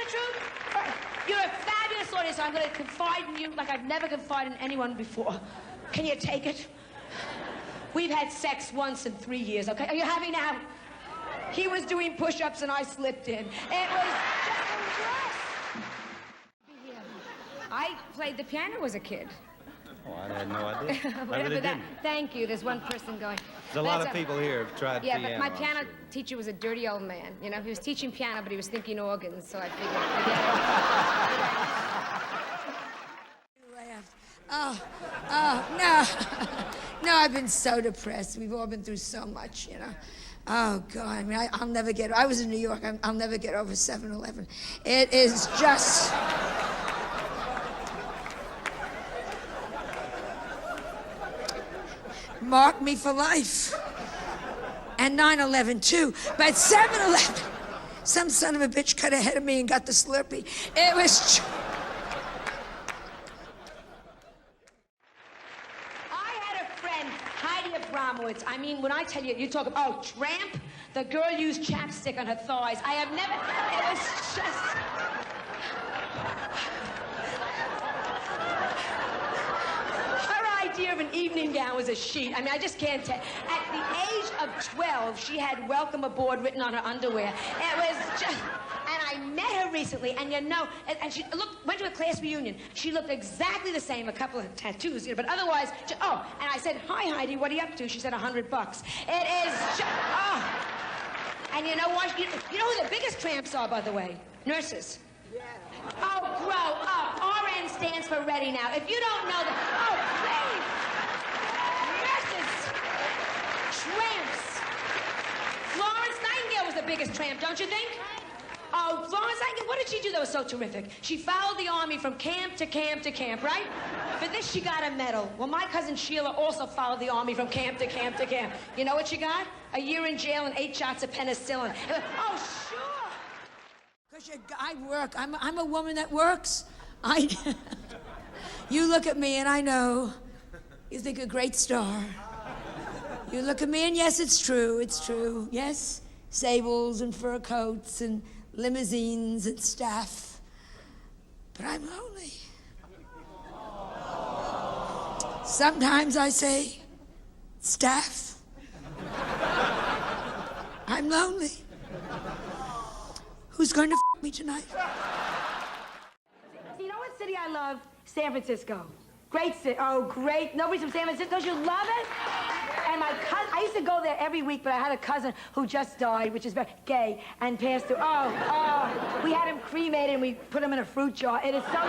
the truth? You're a fabulous audience, so I'm going to confide in you like I've never confided in anyone before. Can you take it? We've had sex once in 3 years, okay? Are you happy now? He was doing push-ups and I slipped in. It was just the worst. I played the piano as a kid. Oh, I had no idea. I really But didn't. thank you. There's one person going. There's a lot of people here who've tried piano. Yeah, but my piano I'm sure. teacher was a dirty old man. You know, he was teaching piano, but he was thinking organs, so I figured, no. No, I've been so depressed. We've all been through so much, you know. Oh, God, I mean, I'll never get, I was in New York, I'll never get over 7-Eleven. It is just... Mark me for life. And 9/11 too. But 7-Eleven, some son of a bitch cut ahead of me and got the Slurpee. It was... I had a friend, Heidi Abramowitz. I mean, when I tell you, you talk about, oh, tramp, the girl used chapstick on her thighs. I have never, it was just... idea of an evening gown was a sheet. I mean, I just can't tell. At the age of 12, she had "Welcome Aboard" written on her underwear. It was just... And I met her recently, and you know, and she went to a class reunion. She looked exactly the same, a couple of tattoos, you know, but otherwise, oh, and I said, "Hi, Heidi, what are you up to?" She said, $100. It is just, oh. And you know what? You know who the biggest tramps are, by the way? Nurses. Yeah. Oh, grow up. RN stands for ready now. If you don't know that, oh, please. Nurses. Tramps. Florence Nightingale was the biggest tramp, don't you think? Oh, Florence Nightingale, what did she do that was so terrific? She followed the army from camp to camp to camp, right? For this, she got a medal. Well, my cousin Sheila also followed the army from camp to camp to camp. You know what she got? A year in jail and 8 shots of penicillin. Oh, sure. Because I work. I'm a woman that works. You look at me and I know you think a great star. You look at me and yes, it's true. It's true. Yes, sables and fur coats and limousines and staff. But I'm lonely. Sometimes I say, staff. I'm lonely. Who's going to f me tonight? You know what city I love? San Francisco. Great city. Oh, great. Nobody's from San Francisco. Don't you love it? And my cousin, I used to go there every week, but I had a cousin who just died, which is very gay, and passed through. Oh, we had him cremated and we put him in a fruit jar. It is so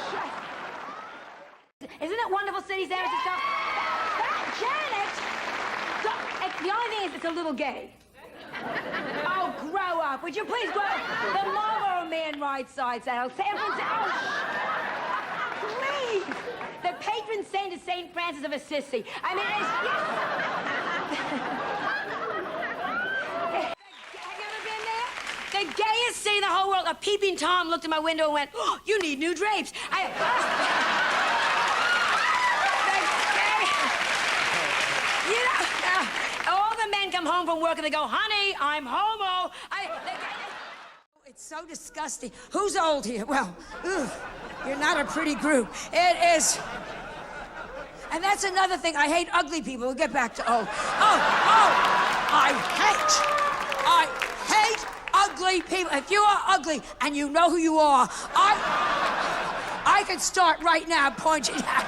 sick. Isn't it wonderful city, San Francisco? Janet! The only thing is it's a little gay. Oh, grow up. Would you please grow up? The Marlboro Man rides side saddle. San Francisco. Oh, please. The patron saint is St. Francis of Assisi. I mean, it's... Have you ever been there? The gayest city in the whole world. A peeping Tom looked at my window and went, oh, you need new drapes. All the men come home from work and they go, honey, I'm homo. It's so disgusting. Who's old here? Well, you're not a pretty group. It is. And that's another thing. I hate ugly people. We'll get back to old. I hate ugly people. If you are ugly and you know who you are, I could start right now pointing out.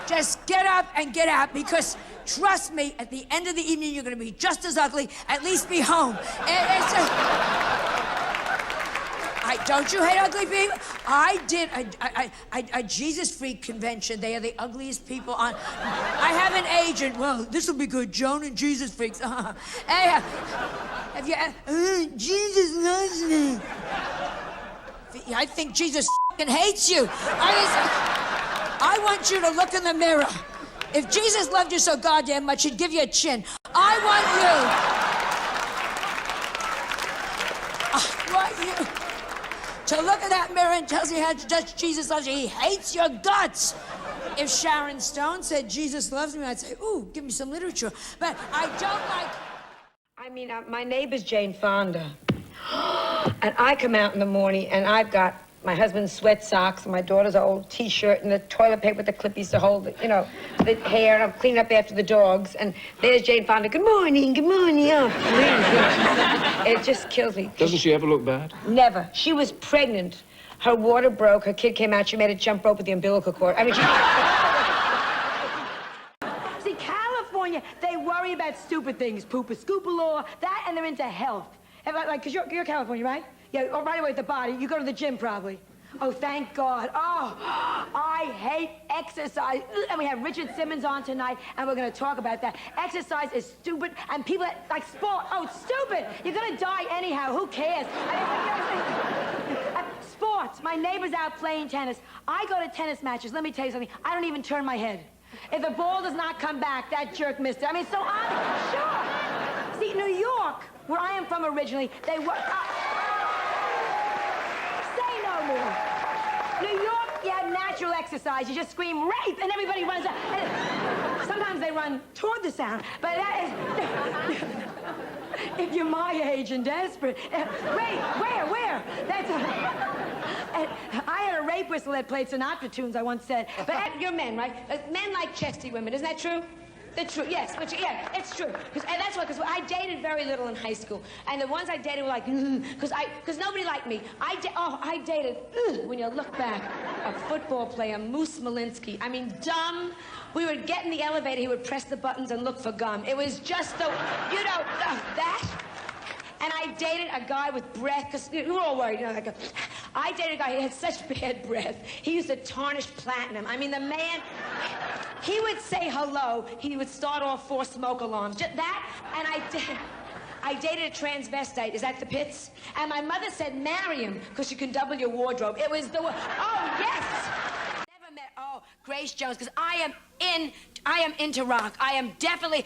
Just get up and get out because trust me, at the end of the evening, you're going to be just as ugly. At least be home. Don't you hate ugly people? I did a Jesus Freak convention. They are the ugliest people on. I have an agent. Well, this will be good. Joan and Jesus Freaks. Hey, have you? Jesus loves me. I think Jesus f***ing hates you. I want you to look in the mirror. If Jesus loved you so goddamn much, he'd give you a chin. I want you to look at that mirror and tell me how much Jesus loves you. He hates your guts. If Sharon Stone said Jesus loves me, I'd say, ooh, give me some literature. But I don't like... I mean, my neighbor's Jane Fonda. And I come out in the morning, and I've got my husband's sweat socks and my daughter's old T-shirt and the toilet paper with the clippies to hold, the hair, and I'm cleaning up after the dogs. And there's Jane Fonda. Good morning, oh, please. It just kills me. Doesn't she ever look bad? Never. She was pregnant. Her water broke. Her kid came out. She made a jump rope with the umbilical cord. I mean, See, California, they worry about stupid things. Poopa-scoopa-law, that, and they're into health. Like, because you're California, right? Yeah, oh, right away with the body. You go to the gym, probably. Oh, thank God. Oh, I hate exercise. And we have Richard Simmons on tonight, and we're going to talk about that. Exercise is stupid, and people that, like sport, oh, it's stupid. You're going to die anyhow. Who cares? Sports. My neighbor's out playing tennis. I go to tennis matches. Let me tell you something. I don't even turn my head. If the ball does not come back, that jerk missed it. I mean, so sure. See, New York, where I am from originally, they work... Say no more. New York, you have natural exercise. You just scream rape, and everybody runs out. And sometimes they run toward the sound, but that is... If you're my age and desperate... Rape, where? That's... I had a rape whistle that played Sinatra tunes, I once said. But you're men, right? Men like chesty women, isn't that true? That's true, yes. Yeah, it's true. And that's why, because I dated very little in high school. And the ones I dated were like, because nobody liked me. I dated, when you look back, a football player, Moose Malinsky. I mean, dumb. We would get in the elevator, he would press the buttons and look for gum. It was just the, that. And I dated a guy with breath, because we were all worried, like I dated a guy, he had such bad breath. He used to tarnish platinum. I mean, the man, he would say hello, he would start off 4 smoke alarms. Just that, and I dated a transvestite. Is that the pits? And my mother said, marry him, because you can double your wardrobe. It was the, oh, yes! Never met, Grace Jones, because I am into rock. I am definitely,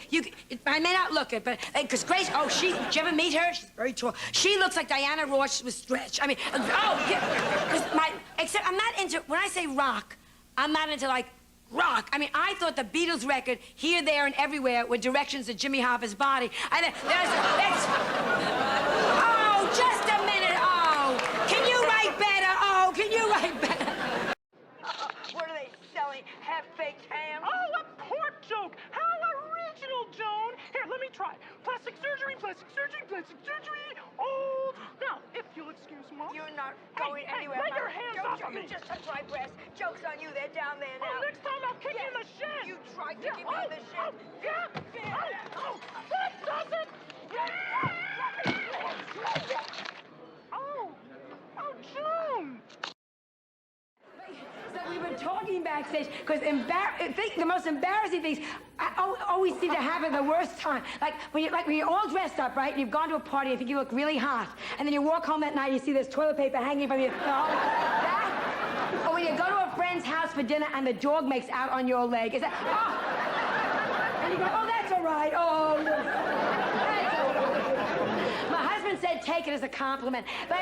I may not look it, but, because Grace, did you ever meet her? She's very tall. She looks like Diana Ross with stretch. I mean, yeah, except I'm not into, when I say rock, I'm not into, like, rock. I mean, I thought the Beatles record, Here, There, and Everywhere, were directions to Jimmy Hoffa's body. Just a minute, can you write better? Can you write better? What are they selling? Half-baked ham? Oh, a pork joke! How original, Joan! Here, let me try. Plastic surgery, old. Now, if you'll excuse me. You're not going anywhere. Lay your hands off of me. You just touched my breast. Joke's on you. They're down there now. Oh, next time I'll kick you in the shin. You tried to kick me in the shin. That does it! Oh, Joan! So we were talking backstage, because the most embarrassing things always seem to happen the worst time. Like when you're all dressed up, right? And you've gone to a party, you think you look really hot, and then you walk home that night, you see this toilet paper hanging from your thumb. Or when you go to a friend's house for dinner and the dog makes out on your leg. Is that? And you go, that's all right. That's all right. My husband said take it as a compliment, but.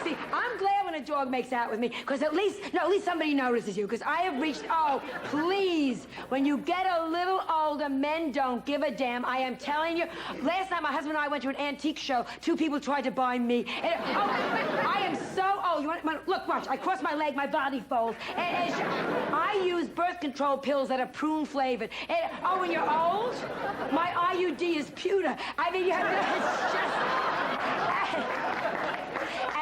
See, I'm glad when a dog makes out with me, because at least somebody notices you, because I have reached, please, when you get a little older, men don't give a damn. I am telling you, last night my husband and I went to an antique show, 2 people tried to buy me. And, I am so old. Look, watch, I cross my leg, my body folds. And I use birth control pills that are prune flavored. And, when you're old, my IUD is pewter. I mean, it's just...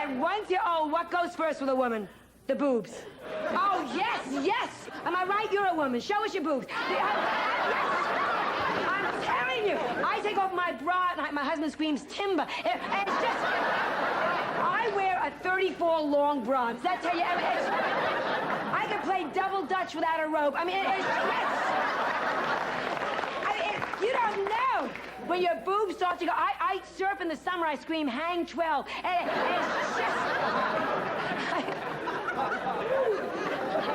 And once you're old, what goes first with a woman? The boobs. Oh, yes. Am I right? You're a woman. Show us your boobs. I'm telling you. I take off my bra and my husband screams timber. And it's just... I wear a 34 long bra. Does that tell you everything? I can play double Dutch without a rope. I mean, you don't know. When your boobs start to go, I surf in the summer, I scream, hang 12. And it's just...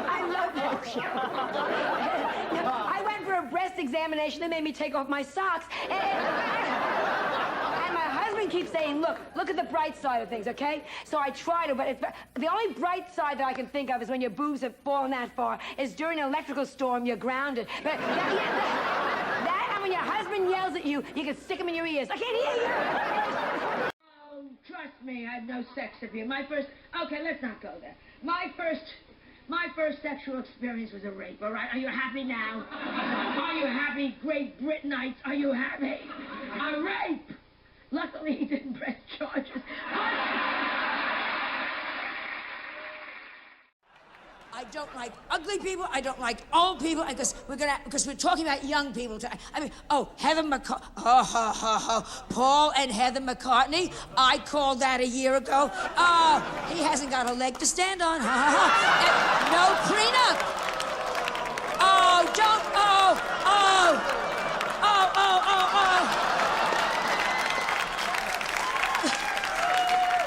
I love that. I went for a breast examination, they made me take off my socks. And my husband keeps saying, look at the bright side of things, okay? So I try to, but the only bright side that I can think of is when your boobs have fallen that far, is during an electrical storm, you're grounded. But when your husband yells at you, you can stick him in your ears. I can't hear you. Oh, trust me, I had no sex appeal. Okay, let's not go there. My first sexual experience was a rape, all right? Are you happy now? Are you happy, Great Britonites? Are you happy? A rape! Luckily, he didn't press charges. I don't like ugly people. I don't like old people. Because we're talking about young people. I mean, Heather McCartney. Paul and Heather McCartney. I called that a year ago. He hasn't got a leg to stand on. No prenup.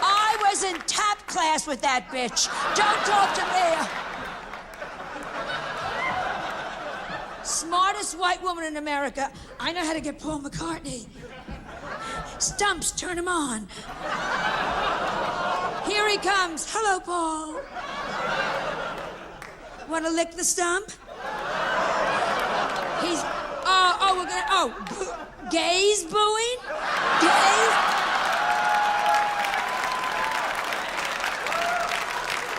I was in tap class with that bitch. Don't talk to me. Smartest white woman in America. I know how to get Paul McCartney. Stumps, turn him on. Here he comes. Hello, Paul. Want to lick the stump? He's, gays booing? Gays?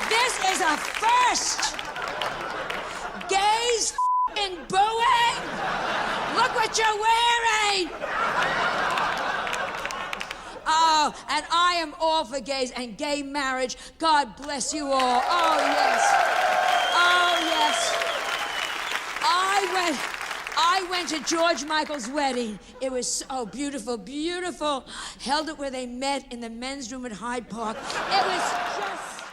This is a first. Gays in booing? Look what you're wearing! And I am all for gays and gay marriage. God bless you all. Oh, yes. I went to George Michael's wedding. It was so beautiful, beautiful. Held it where they met in the men's room at Hyde Park. It was just...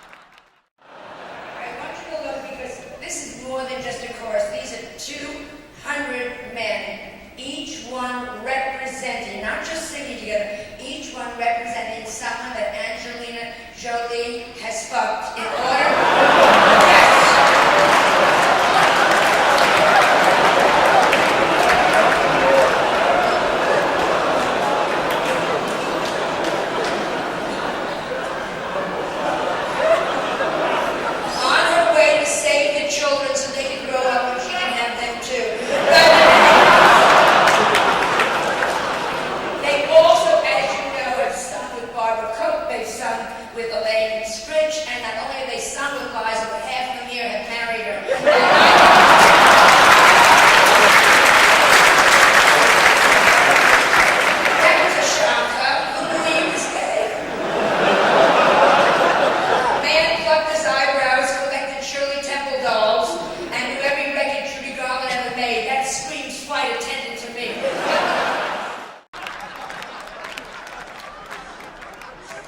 I want you to look because this is more than just a chorus. These are 200 men, each one representing, not just singing together, each one representing someone that Angelina Jolie has fucked in order.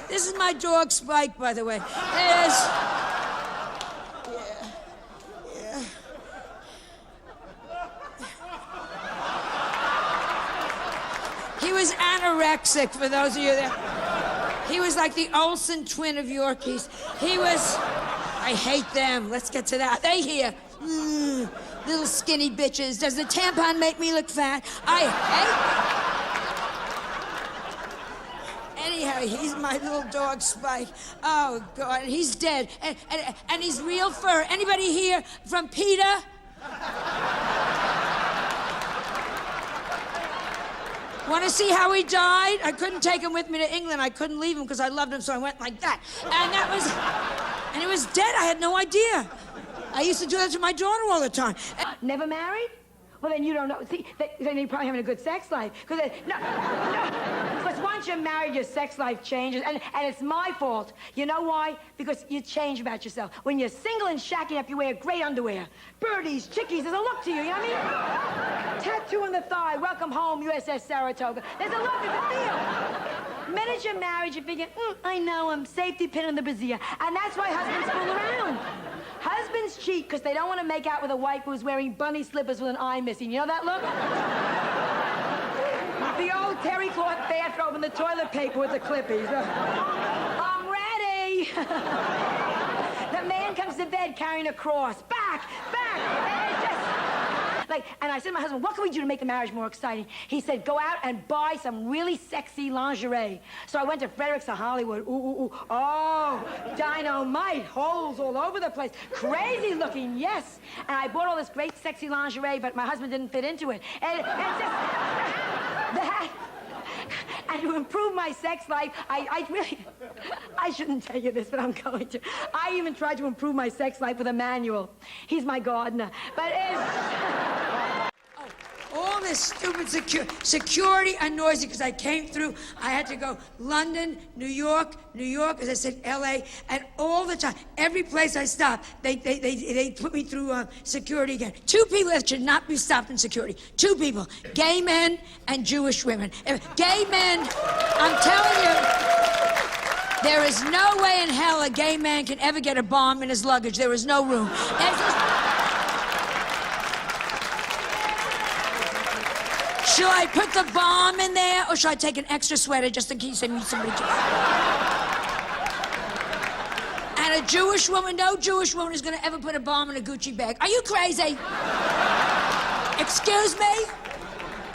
This is my dog, Spike, by the way. He was anorexic, for those of you that... He was like the Olsen twin of Yorkies. He was... I hate them. Let's get to that. They here. Little skinny bitches. Does the tampon make me look fat? I hate... Anyhow, he's my little dog, Spike. Oh, God, and he's dead. And he's real fur. Anybody here from PETA? Want to see how he died? I couldn't take him with me to England. I couldn't leave him because I loved him, so I went like that. And he was dead. I had no idea. I used to do that to my daughter all the time. Never married? Well, then you don't know. See, then you're probably having a good sex life. Because once you're married, your sex life changes. And it's my fault. You know why? Because you change about yourself. When you're single and shacking up, you wear great underwear. Birdies, chickies, there's a look to you, you know what I mean? Tattoo on the thigh, welcome home, USS Saratoga. There's a look, there's a feel. Minute you're married, you figure, I know, I'm safety pin in the brassiere. And that's why husbands fool around. Husbands cheat because they don't want to make out with a wife who's wearing bunny slippers with an eye missing. You know that look? The old terry cloth bathrobe and the toilet paper with the clippies. I'm ready. The man comes to bed carrying a cross. Back. Like, and I said to my husband, what can we do to make the marriage more exciting? He said, go out and buy some really sexy lingerie. So I went to Fredericks of Hollywood. Ooh, ooh, ooh. Oh, dynamite, holes all over the place. Crazy looking, yes. And I bought all this great sexy lingerie, but my husband didn't fit into it. And it's just that. And to improve my sex life, I really, I shouldn't tell you this, but I'm going to. I even tried to improve my sex life with a manual. He's my gardener. But all this stupid security annoys me because I came through. I had to go London, New York, as I said, L.A., and all the time, every place I stopped, they put me through security again. 2 people that should not be stopped in security. 2 people, gay men and Jewish women. Gay men, I'm telling you, there is no way in hell a gay man can ever get a bomb in his luggage. There is no room. Should I put the bomb in there, or should I take an extra sweater just in case I meet somebody? And a Jewish woman, no Jewish woman is going to ever put a bomb in a Gucci bag. Are you crazy? Excuse me?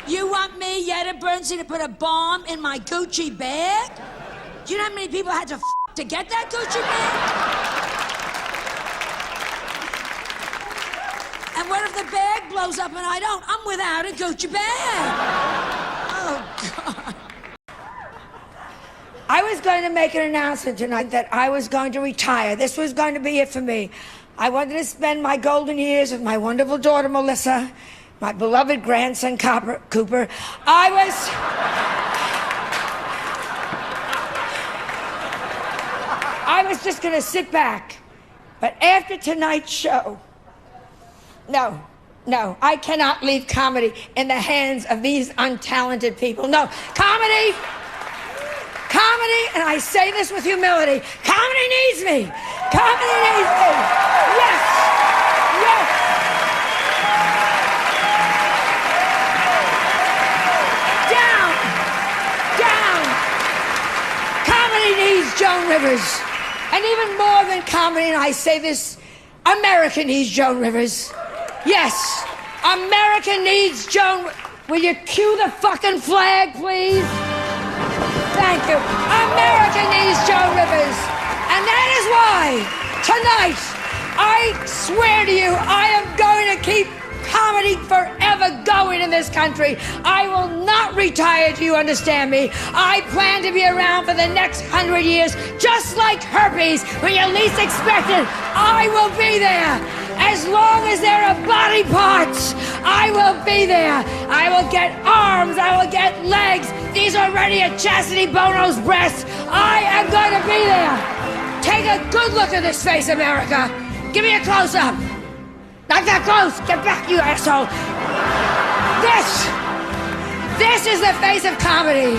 You want me, Yetta Bernstein, to put a bomb in my Gucci bag? Do you know how many people had to to get that Gucci bag? And what if the bag blows up and I don't? I'm without a Gucci bag. Oh, God. I was going to make an announcement tonight that I was going to retire. This was going to be it for me. I wanted to spend my golden years with my wonderful daughter, Melissa, my beloved grandson, Cooper. I was just going to sit back. But after tonight's show, no, I cannot leave comedy in the hands of these untalented people. No, comedy, and I say this with humility, comedy needs me. Comedy needs me. Yes. Down. Comedy needs Joan Rivers. And even more than comedy, and I say this, America needs Joan Rivers. Yes, America needs Joan. Will you cue the fucking flag, please? Thank you. America needs Joan Rivers. And that is why, tonight, I swear to you, I am going to keep comedy forever going in this country. I will not retire, do you understand me? I plan to be around for the next 100 years, just like herpes. When you least expect it, I will be there. As long as there are body parts, I will be there. I will get arms, I will get legs. These are already at Chastity Bono's breasts. I am going to be there. Take a good look at this face, America. Give me a close-up. Not that close. Get back, you asshole. This is the face of comedy.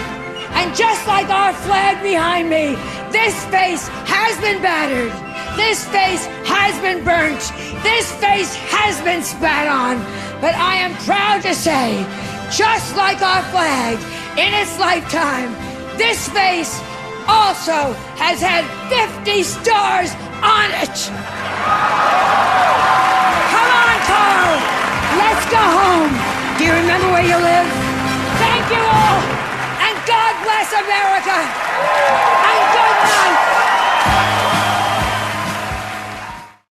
And just like our flag behind me, this face has been battered. This face has been burnt. This face has been spat on. But I am proud to say, just like our flag in its lifetime, this face also has had 50 stars on it. Come on, Carl. Let's go home. Do you remember where you live? Thank you all. And God bless America. And good night.